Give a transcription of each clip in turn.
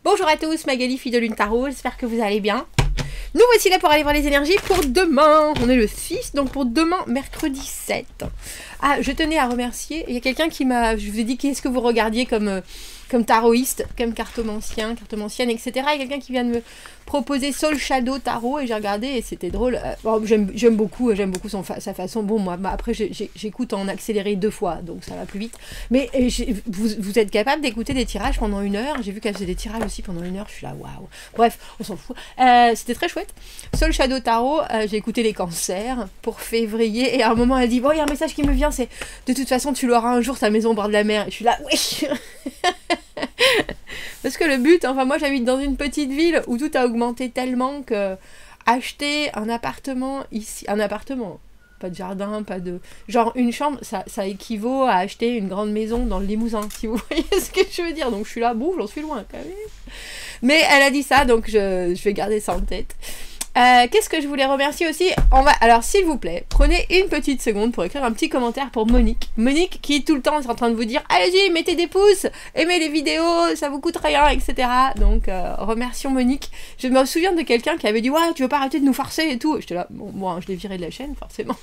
Bonjour à tous, Magali, fille de Lune Tarot, j'espère que vous allez bien. Nous voici là pour aller voir les énergies pour demain. On est le 6, donc pour demain, mercredi 7. Ah, je tenais à remercier, il y a quelqu'un qui m'a... Je vous ai dit qu'est-ce que vous regardiez comme taroïste, comme cartomancienne, etc. Il y a quelqu'un qui vient de me proposer Soul Shadow Tarot et j'ai regardé et c'était drôle. Bon, j'aime beaucoup sa façon. Bon, moi, après, j'écoute en accéléré 2 fois, donc ça va plus vite. Mais vous êtes capable d'écouter des tirages pendant 1 heure. J'ai vu qu'elle faisait des tirages aussi pendant 1 heure. Je suis là, waouh. Bref, on s'en fout. C'était très chouette. Soul Shadow Tarot, j'ai écouté les cancers pour février et à un moment, elle dit, bon, il y a un message qui me vient, c'est de toute façon, tu l'auras un jour, ta maison au bord de la mer. Et je suis là, oui. Parce que le but, enfin moi j'habite dans une petite ville où tout a augmenté tellement que acheter un appartement ici, pas de jardin, pas de... Genre une chambre, ça équivaut à acheter une grande maison dans le Limousin, si vous voyez ce que je veux dire. Donc je suis là, bon, j'en suis loin quand même. Mais elle a dit ça, donc je vais garder ça en tête. Qu'est-ce que je voulais remercier aussi? Alors s'il vous plaît, prenez une petite seconde pour écrire un petit commentaire pour Monique. Monique qui tout le temps est en train de vous dire allez-y, mettez des pouces, aimez les vidéos, ça vous coûte rien, etc. Donc remercions Monique. Je me souviens de quelqu'un qui avait dit ouais, tu veux pas arrêter de nous farcer et tout. J'étais là, bon, moi je l'ai viré de la chaîne forcément.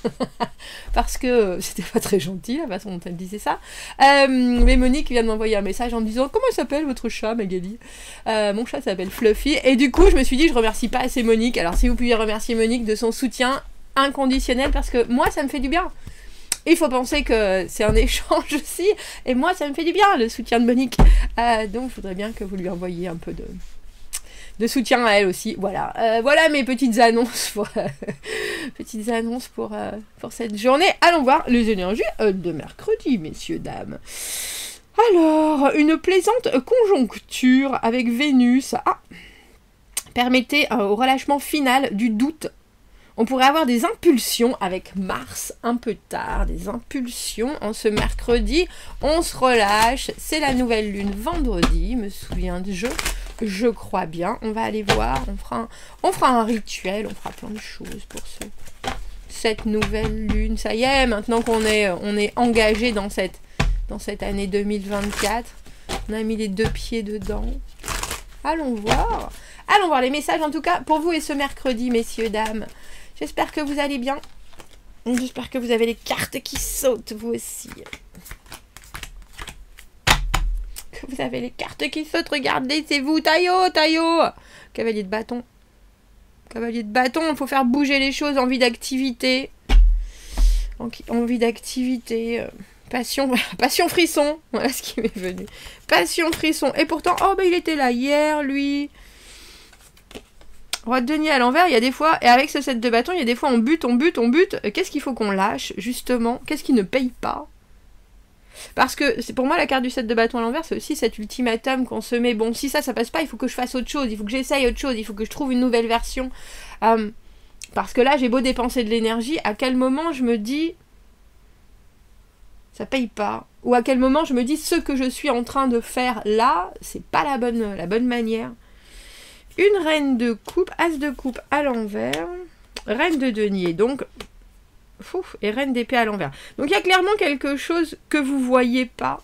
Parce que c'était pas très gentil la façon dont elle disait ça. Mais Monique vient de m'envoyer un message en me disant comment s'appelle votre chat, Magali? Mon chat s'appelle Fluffy. Et du coup je me suis dit je remercie pas assez Monique. Alors si vous pouviez remercier Monique de son soutien inconditionnel, parce que moi ça me fait du bien. Il faut penser que c'est un échange aussi, et moi ça me fait du bien le soutien de Monique. Donc je voudrais bien que vous lui envoyiez un peu de soutien à elle aussi. Voilà, voilà mes petites annonces pour cette journée. Allons voir les énergies de mercredi, messieurs, dames. Alors, une plaisante conjoncture avec Vénus. Permettez au relâchement final du doute. On pourrait avoir des impulsions avec Mars un peu tard, des impulsions en ce mercredi. On se relâche, c'est la nouvelle lune vendredi, me souviens de je crois bien. On va aller voir, on fera un rituel, on fera plein de choses pour cette nouvelle lune. Ça y est, maintenant qu'on est engagé dans cette année 2024, on a mis les 2 pieds dedans. Allons voir les messages en tout cas pour vous et ce mercredi, messieurs, dames. J'espère que vous allez bien. J'espère que vous avez les cartes qui sautent, vous aussi. Que vous avez les cartes qui sautent, regardez, c'est vous, Taillot. Cavalier de bâton. Cavalier de bâton, il faut faire bouger les choses, envie d'activité. Passion frisson, voilà ce qui m'est venu. Passion frisson, et pourtant, oh bah il était là hier, lui. Roi de denier à l'envers, il y a des fois, et avec ce set de bâton, il y a des fois on bute. Qu'est-ce qu'il faut qu'on lâche, justement? Qu'est-ce qui ne paye pas? Parce que, c'est pour moi, la carte du set de bâton à l'envers, c'est aussi cet ultimatum qu'on se met. Bon, si ça passe pas, il faut que je fasse autre chose, il faut que j'essaye autre chose, il faut que je trouve une nouvelle version. Parce que là, j'ai beau dépenser de l'énergie, à quel moment je me dis... ça paye pas. Ou à quel moment je me dis ce que je suis en train de faire là, c'est pas la bonne manière. Une reine de coupe, as de coupe à l'envers, reine de denier, donc, et reine d'épée à l'envers. Donc il y a clairement quelque chose que vous voyez pas.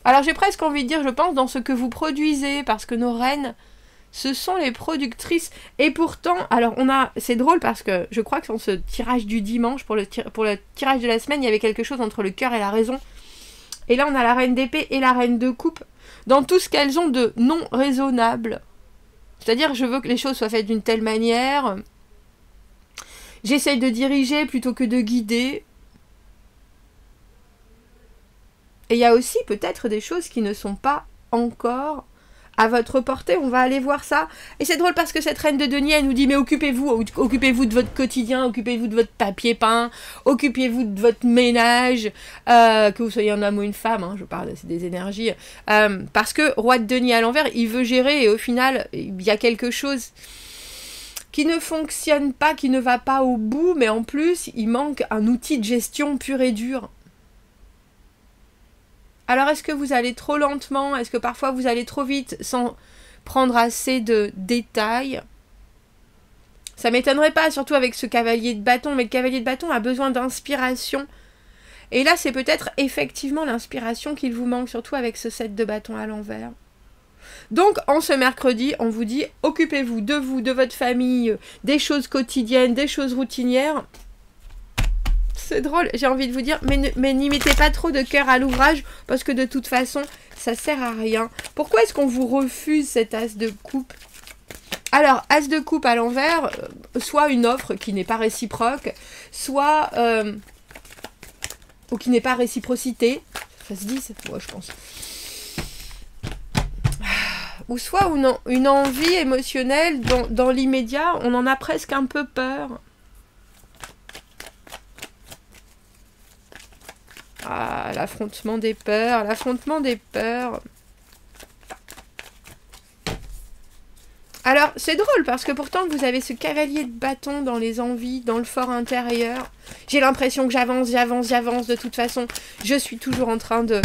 Alors j'ai presque envie de dire, je pense, dans ce que vous produisez, parce que nos reines, ce sont les productrices. Et pourtant, alors c'est drôle parce que je crois que dans ce tirage du dimanche, pour le tirage de la semaine, il y avait quelque chose entre le cœur et la raison. Et là, on a la reine d'épée et la reine de coupe. Dans tout ce qu'elles ont de non raisonnable. C'est-à-dire, je veux que les choses soient faites d'une telle manière. J'essaye de diriger plutôt que de guider. Et il y a aussi peut-être des choses qui ne sont pas encore à votre portée, on va aller voir ça. Et c'est drôle parce que cette reine de denier, elle nous dit mais occupez-vous de votre quotidien, occupez-vous de votre papier peint, occupez-vous de votre ménage, que vous soyez un homme ou une femme, hein, je parle, c'est des énergies. Parce que roi de denier à l'envers, il veut gérer et au final, il y a quelque chose qui ne fonctionne pas, qui ne va pas au bout, mais en plus, il manque un outil de gestion pur et dur. Alors, est-ce que vous allez trop lentement? Est-ce que parfois vous allez trop vite sans prendre assez de détails? Ça m'étonnerait pas, surtout avec ce cavalier de bâton, mais le cavalier de bâton a besoin d'inspiration. Et là, c'est peut-être effectivement l'inspiration qu'il vous manque, surtout avec ce set de bâton à l'envers. Donc, en ce mercredi, on vous dit, occupez-vous, de votre famille, des choses quotidiennes, des choses routinières. C'est drôle, j'ai envie de vous dire, mais n'y mettez pas trop de cœur à l'ouvrage, parce que de toute façon, ça sert à rien. Pourquoi est-ce qu'on vous refuse cet as de coupe? Alors, as de coupe à l'envers, soit une offre qui n'est pas réciproque, soit... ou qui n'est pas réciprocité. Ça se dit, ouais, je pense. Ou soit une envie émotionnelle dans l'immédiat, on en a presque un peu peur. Ah, l'affrontement des peurs, l'affrontement des peurs. Alors, c'est drôle parce que pourtant vous avez ce cavalier de bâton dans les envies, dans le fort intérieur. J'ai l'impression que j'avance, de toute façon. Je suis toujours en train de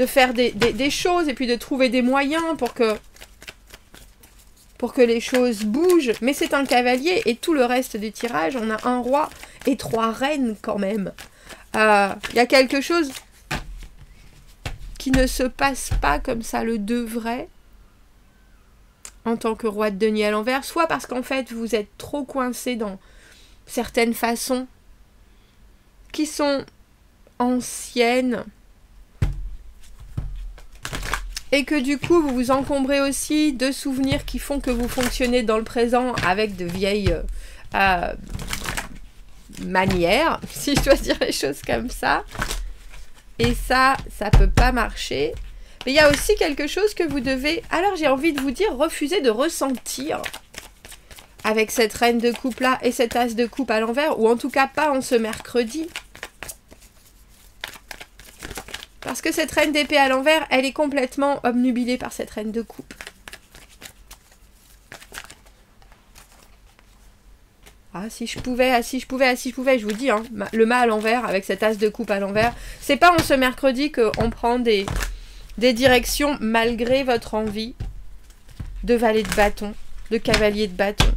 faire des choses et puis de trouver des moyens pour que les choses bougent. Mais c'est un cavalier et tout le reste du tirage, on a un roi et 3 reines quand même. Il y a quelque chose qui ne se passe pas comme ça le devrait. En tant que roi de denier à l'envers, soit parce qu'en fait vous êtes trop coincé dans certaines façons qui sont anciennes et que du coup vous vous encombrez aussi de souvenirs qui font que vous fonctionnez dans le présent avec de vieilles manières, si je dois dire les choses comme ça. Et ça peut pas marcher. Mais il y a aussi quelque chose que vous devez, alors j'ai envie de vous dire, refuser de ressentir avec cette reine de coupe là et cet as de coupe à l'envers, ou en tout cas pas en ce mercredi. Parce que cette reine d'épée à l'envers, elle est complètement obnubilée par cette reine de coupe. Ah si je pouvais, je vous dis, hein, le mât à l'envers avec cet as de coupe à l'envers, c'est pas en ce mercredi qu'on prend des directions malgré votre envie de valet de bâton, de cavalier de bâton.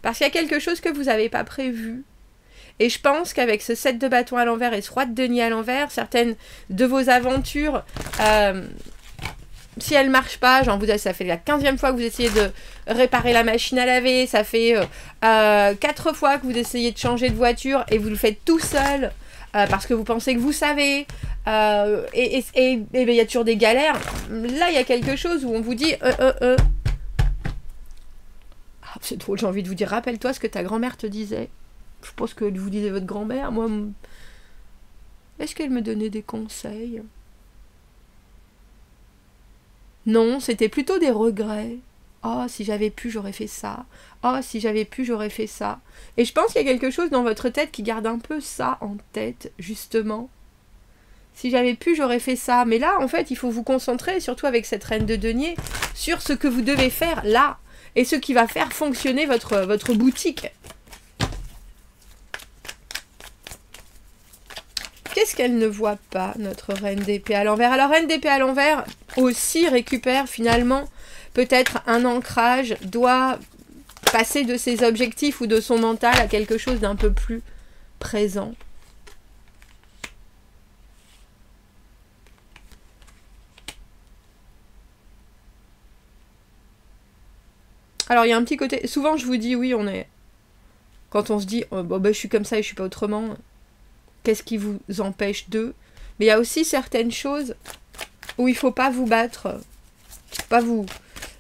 Parce qu'il y a quelque chose que vous n'avez pas prévu. Et je pense qu'avec ce 7 de bâton à l'envers et ce roi de denier à l'envers, certaines de vos aventures, si elles ne marchent pas, genre ça fait la 15e fois que vous essayez de réparer la machine à laver, ça fait 4 fois que vous essayez de changer de voiture et vous le faites tout seul, parce que vous pensez que vous savez, et il y a toujours des galères. Là, il y a quelque chose où on vous dit Ah, c'est drôle, j'ai envie de vous dire, rappelle-toi ce que ta grand-mère te disait. Je pense que vous disait votre grand-mère. Moi, est-ce qu'elle me donnait des conseils? Non, c'était plutôt des regrets. Oh, si j'avais pu, j'aurais fait ça. Oh, si j'avais pu, j'aurais fait ça. Et je pense qu'il y a quelque chose dans votre tête qui garde un peu ça en tête, justement. Si j'avais pu, j'aurais fait ça. Mais là, en fait, il faut vous concentrer, surtout avec cette reine de denier, sur ce que vous devez faire là. Et ce qui va faire fonctionner votre boutique. Qu'est-ce qu'elle ne voit pas, notre reine d'épée à l'envers? Alors, reine d'épée à l'envers aussi récupère finalement peut-être un ancrage, doit passer de ses objectifs ou de son mental à quelque chose d'un peu plus présent. Alors, il y a un petit côté... Souvent, je vous dis, oui, on est... Quand on se dit, oh, bon, ben, je suis comme ça et je suis pas autrement... Qu'est-ce qui vous empêche d'eux? Mais il y a aussi certaines choses où il ne faut pas vous battre. Pas vous.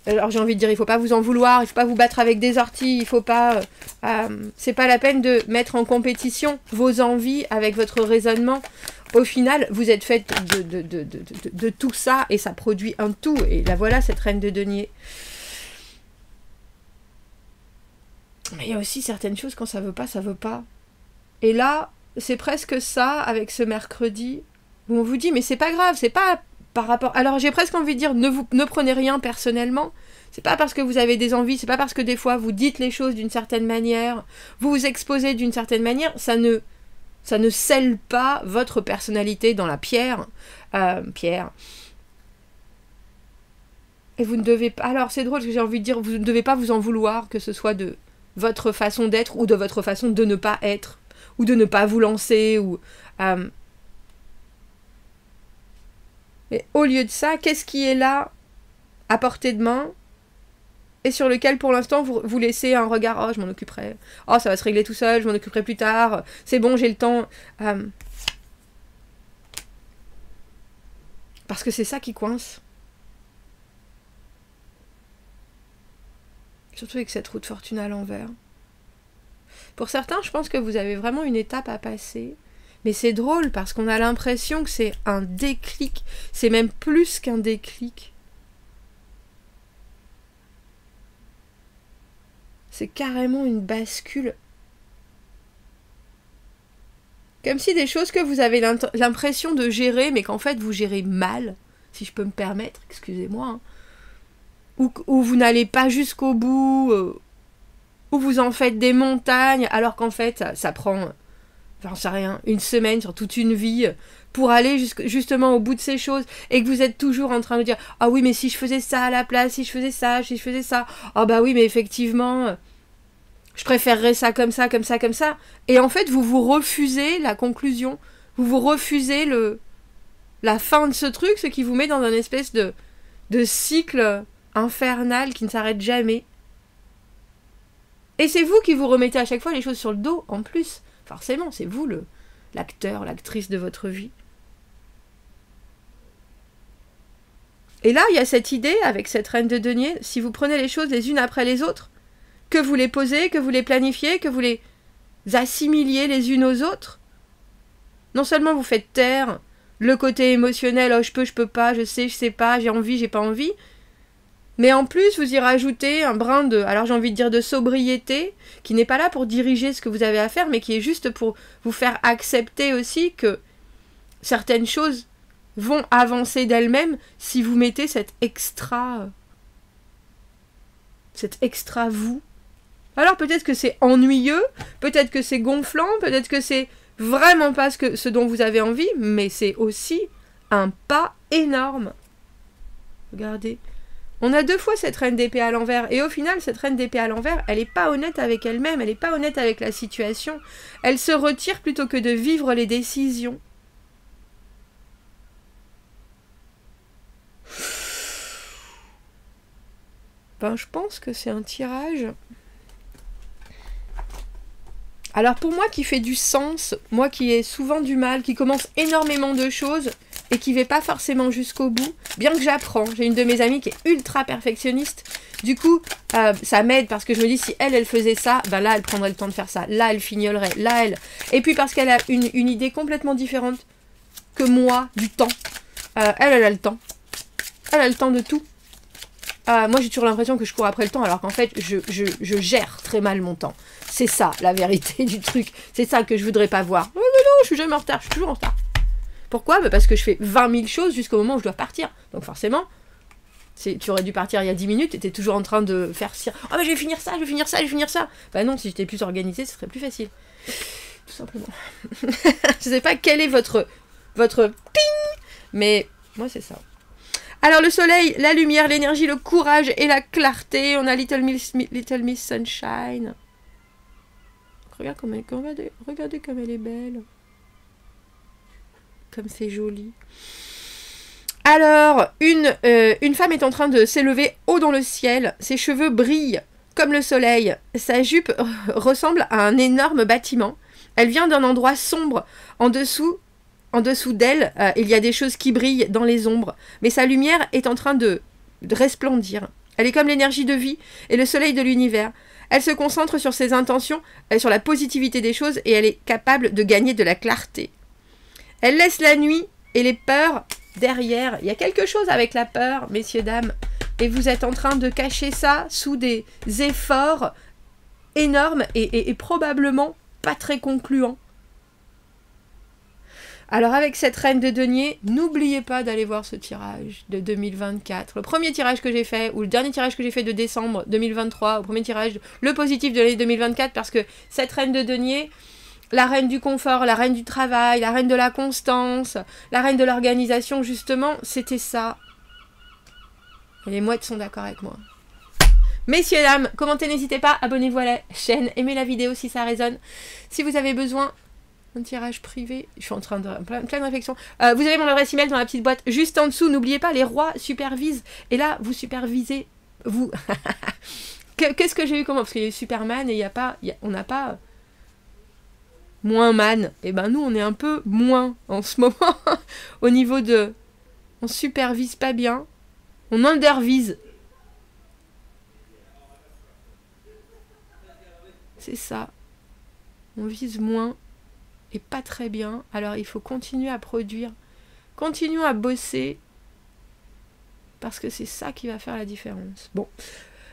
Alors j'ai envie de dire, il ne faut pas vous en vouloir, il ne faut pas vous battre avec des orties, il faut pas... c'est pas la peine de mettre en compétition vos envies avec votre raisonnement. Au final, vous êtes faite de tout ça et ça produit un tout. Et là voilà, cette reine de denier. Mais il y a aussi certaines choses, quand ça veut pas, ça veut pas. Et là... C'est presque ça avec ce mercredi où on vous dit mais c'est pas grave, c'est pas par rapport... Alors j'ai presque envie de dire ne prenez rien personnellement, c'est pas parce que vous avez des envies, c'est pas parce que des fois vous dites les choses d'une certaine manière, vous vous exposez d'une certaine manière, ça ne scelle pas votre personnalité dans la pierre. Et vous ne devez pas... Alors c'est drôle parce que j'ai envie de dire, vous ne devez pas vous en vouloir que ce soit de votre façon d'être ou de votre façon de ne pas être. Ou de ne pas vous lancer, ou... Et au lieu de ça, qu'est-ce qui est là, à portée de main, et sur lequel, pour l'instant, vous laissez un regard, oh, je m'en occuperai, oh, ça va se régler tout seul, je m'en occuperai plus tard, c'est bon, j'ai le temps. Parce que c'est ça qui coince. Surtout avec cette roue de fortune à l'envers. Pour certains, je pense que vous avez vraiment une étape à passer. Mais c'est drôle parce qu'on a l'impression que c'est un déclic. C'est même plus qu'un déclic. C'est carrément une bascule. Comme si des choses que vous avez l'impression de gérer, mais qu'en fait vous gérez mal, si je peux me permettre, excusez-moi, hein. Ou vous n'allez pas jusqu'au bout, où vous en faites des montagnes, alors qu'en fait ça prend, j'en sais rien, une semaine sur toute une vie pour aller justement au bout de ces choses, et que vous êtes toujours en train de dire « Ah oui, mais si je faisais ça à la place, si je faisais ça, si je faisais ça, ah bah oui, mais effectivement, je préférerais ça comme ça, comme ça, comme ça. » Et en fait, vous vous refusez la conclusion, vous vous refusez la fin de ce truc, ce qui vous met dans un espèce de cycle infernal qui ne s'arrête jamais. Et c'est vous qui vous remettez à chaque fois les choses sur le dos, en plus. Forcément, c'est vous l'acteur, l'actrice de votre vie. Et là, il y a cette idée, avec cette reine de denier, si vous prenez les choses les unes après les autres, que vous les posez, que vous les planifiez, que vous les assimiliez les unes aux autres, non seulement vous faites taire le côté émotionnel, oh je peux pas, je sais pas, j'ai envie, j'ai pas envie, mais en plus vous y rajoutez un brin de, alors j'ai envie de dire de sobriété, qui n'est pas là pour diriger ce que vous avez à faire, mais qui est juste pour vous faire accepter aussi que certaines choses vont avancer d'elles-mêmes si vous mettez cet extra vous. Alors peut-être que c'est ennuyeux, peut-être que c'est gonflant, peut-être que c'est vraiment pas ce dont vous avez envie, mais c'est aussi un pas énorme. Regardez. On a 2 fois cette reine d'épée à l'envers, et au final, cette reine d'épée à l'envers, elle n'est pas honnête avec elle-même, elle n'est pas honnête avec la situation. Elle se retire plutôt que de vivre les décisions. Ben, je pense que c'est un tirage. Alors pour moi qui fait du sens, moi qui ai souvent du mal, qui commence énormément de choses et qui ne va pas forcément jusqu'au bout, bien que j'apprends, j'ai une de mes amies qui est ultra perfectionniste, du coup ça m'aide parce que je me dis si elle faisait ça, ben là elle prendrait le temps de faire ça, là elle fignolerait, là elle... Et puis parce qu'elle a une idée complètement différente que moi du temps, elle a le temps, elle a le temps de tout. Moi j'ai toujours l'impression que je cours après le temps alors qu'en fait je gère très mal mon temps. C'est ça la vérité du truc. C'est ça que je voudrais pas voir. Oh, mais non, je suis jamais en retard, je suis toujours en retard. Pourquoi ? Parce que je fais 20 000 choses jusqu'au moment où je dois partir. Donc forcément, tu aurais dû partir il y a 10 minutes et t'es toujours en train de faire cire. Oh mais je vais finir ça, je vais finir ça, je vais finir ça. Bah non, si j'étais plus organisée, ce serait plus facile. Tout simplement. Je sais pas quel est votre ping, mais moi c'est ça. Alors le soleil, la lumière, l'énergie, le courage et la clarté. On a Little Miss Sunshine. Regardez comme elle est belle. Comme c'est joli. Alors, une femme est en train de s'élever haut dans le ciel. Ses cheveux brillent comme le soleil. Sa jupe ressemble à un énorme bâtiment. Elle vient d'un endroit sombre. En dessous d'elle, il y a des choses qui brillent dans les ombres. Mais sa lumière est en train de resplendir. Elle est comme l'énergie de vie et le soleil de l'univers. Elle se concentre sur ses intentions, sur la positivité des choses et elle est capable de gagner de la clarté. Elle laisse la nuit et les peurs derrière. Il y a quelque chose avec la peur, messieurs, dames. Et vous êtes en train de cacher ça sous des efforts énormes et probablement pas très concluants. Alors avec cette reine de denier, n'oubliez pas d'aller voir ce tirage de 2024. Le premier tirage que j'ai fait, ou le dernier tirage que j'ai fait de décembre 2023, au premier tirage, le positif de l'année 2024, parce que cette reine de denier, la reine du confort, la reine du travail, la reine de la constance, la reine de l'organisation, justement, c'était ça. Et les mouettes sont d'accord avec moi. Messieurs, dames, commentez, n'hésitez pas, abonnez-vous à la chaîne, aimez la vidéo si ça résonne. Si vous avez besoin Un tirage privé. Je suis en train de... plein de réflexions. Vous avez mon adresse email dans la petite boîte. Juste en dessous, n'oubliez pas, les rois supervisent. Et là, vous supervisez... Vous... Qu'est-ce que j'ai eu comment? Parce qu'il y a eu Superman et il y a pas... on n'a pas... moins man. Et ben nous, on est un peu moins en ce moment. Au niveau de... On supervise pas bien. On undervise. C'est ça. On vise moins. Et pas très bien. Alors il faut continuer à produire. Continuons à bosser. Parce que c'est ça qui va faire la différence. Bon.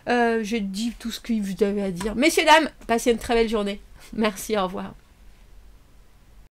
J'ai dit tout ce que vous avez à dire. Messieurs, dames, passez une très belle journée. Merci, au revoir.